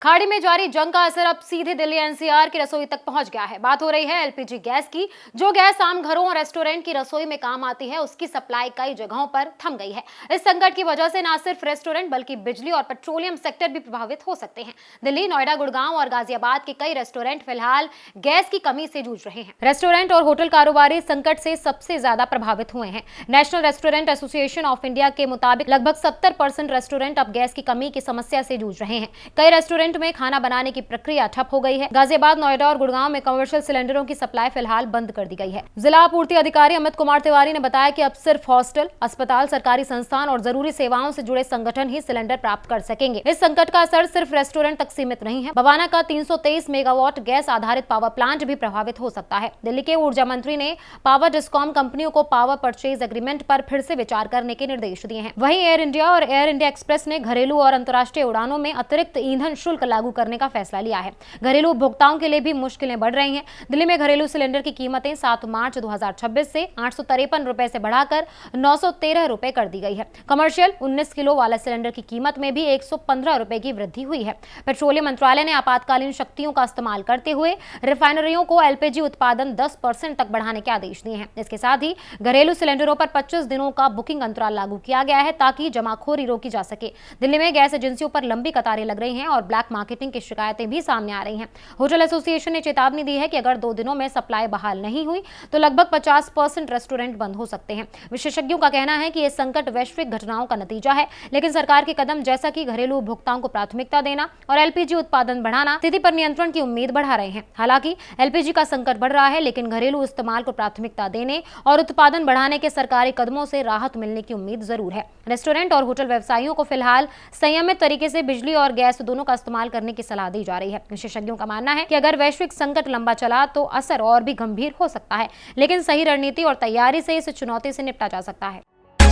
खाड़ी में जारी जंग का असर अब सीधे दिल्ली एनसीआर की रसोई तक पहुंच गया है। बात हो रही है एलपीजी गैस की। जो गैस आम घरों और रेस्टोरेंट की रसोई में काम आती है, उसकी सप्लाई कई जगहों पर थम गई है। इस संकट की वजह से न सिर्फ रेस्टोरेंट बल्कि बिजली और पेट्रोलियम सेक्टर भी प्रभावित हो सकते हैं। दिल्ली, नोएडा, गुड़गांव और गाजियाबाद के कई रेस्टोरेंट फिलहाल गैस की कमी से जूझ रहे हैं। रेस्टोरेंट और होटल कारोबारी संकट से सबसे ज्यादा प्रभावित हुए हैं। National restaurant association of India के मुताबिक लगभग 70% रेस्टोरेंट अब गैस की कमी की समस्या से जूझ रहे हैं। कई रेस्टोरेंट में खाना बनाने की प्रक्रिया ठप हो गई है। गाजियाबाद, नोएडा और गुड़गांव में कमर्शियल सिलेंडरों की सप्लाई फिलहाल बंद कर दी गई है। जिला आपूर्ति अधिकारी अमित कुमार तिवारी ने बताया कि अब सिर्फ हॉस्टल, अस्पताल, सरकारी संस्थान और जरूरी सेवाओं से जुड़े संगठन ही सिलेंडर प्राप्त कर सकेंगे। इस संकट का असर सिर्फ रेस्टोरेंट तक सीमित नहीं है। बवाना का 323 मेगावाट गैस आधारित पावर प्लांट भी प्रभावित हो सकता है। दिल्ली के ऊर्जा मंत्री ने पावर डिस्कॉम कंपनियों को पावर परचेज एग्रीमेंट पर फिर से विचार करने के निर्देश दिए हैं। वहीं एयर इंडिया और एयर इंडिया एक्सप्रेस ने घरेलू और अंतर्राष्ट्रीय उड़ानों में अतिरिक्त ईंधन शुल्क लागू करने का फैसला लिया है। घरेलू उपभोक्ताओं के लिए भी मुश्किलें बढ़ रही हैं। दिल्ली में घरेलू सिलेंडर की कीमतें 7 मार्च 2026 से 853 रुपए से बढ़ाकर 913 रुपए कर दी गई है। कमर्शियल 19 किलो वाला सिलेंडर की कीमत में भी 115 रुपए की वृद्धि हुई है। पेट्रोलियम मंत्रालय ने आपातकालीन शक्तियों का इस्तेमाल करते हुए रिफाइनरियों को एलपीजी उत्पादन 10% तक बढ़ाने के आदेश दिए हैं। इसके साथ ही घरेलू सिलेंडरों पर 25 दिनों का बुकिंग अंतराल लागू किया गया है ताकि जमाखोरी रोकी जा सके। दिल्ली में गैस एजेंसियों पर लंबी कतारें लग रही हैं और ब्लैक मार्केटिंग की शिकायतें भी सामने आ रही हैं। होटल एसोसिएशन ने चेतावनी दी है कि अगर 2 दिनों में सप्लाई बहाल नहीं हुई तो लगभग 50% रेस्टोरेंट बंद हो सकते हैं। विशेषज्ञों का कहना है कि यह संकट वैश्विक घटनाओं का नतीजा है, लेकिन सरकार के कदम जैसा कि घरेलू उपभोक्ताओं को प्राथमिकता देना और एलपीजी उत्पादन बढ़ाना स्थिति पर नियंत्रण की उम्मीद बढ़ा रहे हैं। हालांकि एलपीजी का संकट बढ़ रहा है, लेकिन घरेलू इस्तेमाल को प्राथमिकता देने और उत्पादन बढ़ाने के सरकारी कदमों से राहत मिलने की उम्मीद जरूर है। रेस्टोरेंट और होटल व्यवसायियों को फिलहाल संयमित तरीके से बिजली और गैस दोनों का इस्तेमाल करने की सलाह दी जा रही है। विशेषज्ञों का मानना है कि अगर वैश्विक संकट लंबा चला तो असर और भी गंभीर हो सकता है, लेकिन सही रणनीति और तैयारी से इस चुनौती से निपटा जा सकता है।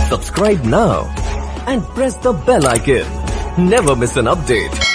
Subscribe now and press the bell icon. Never miss an update.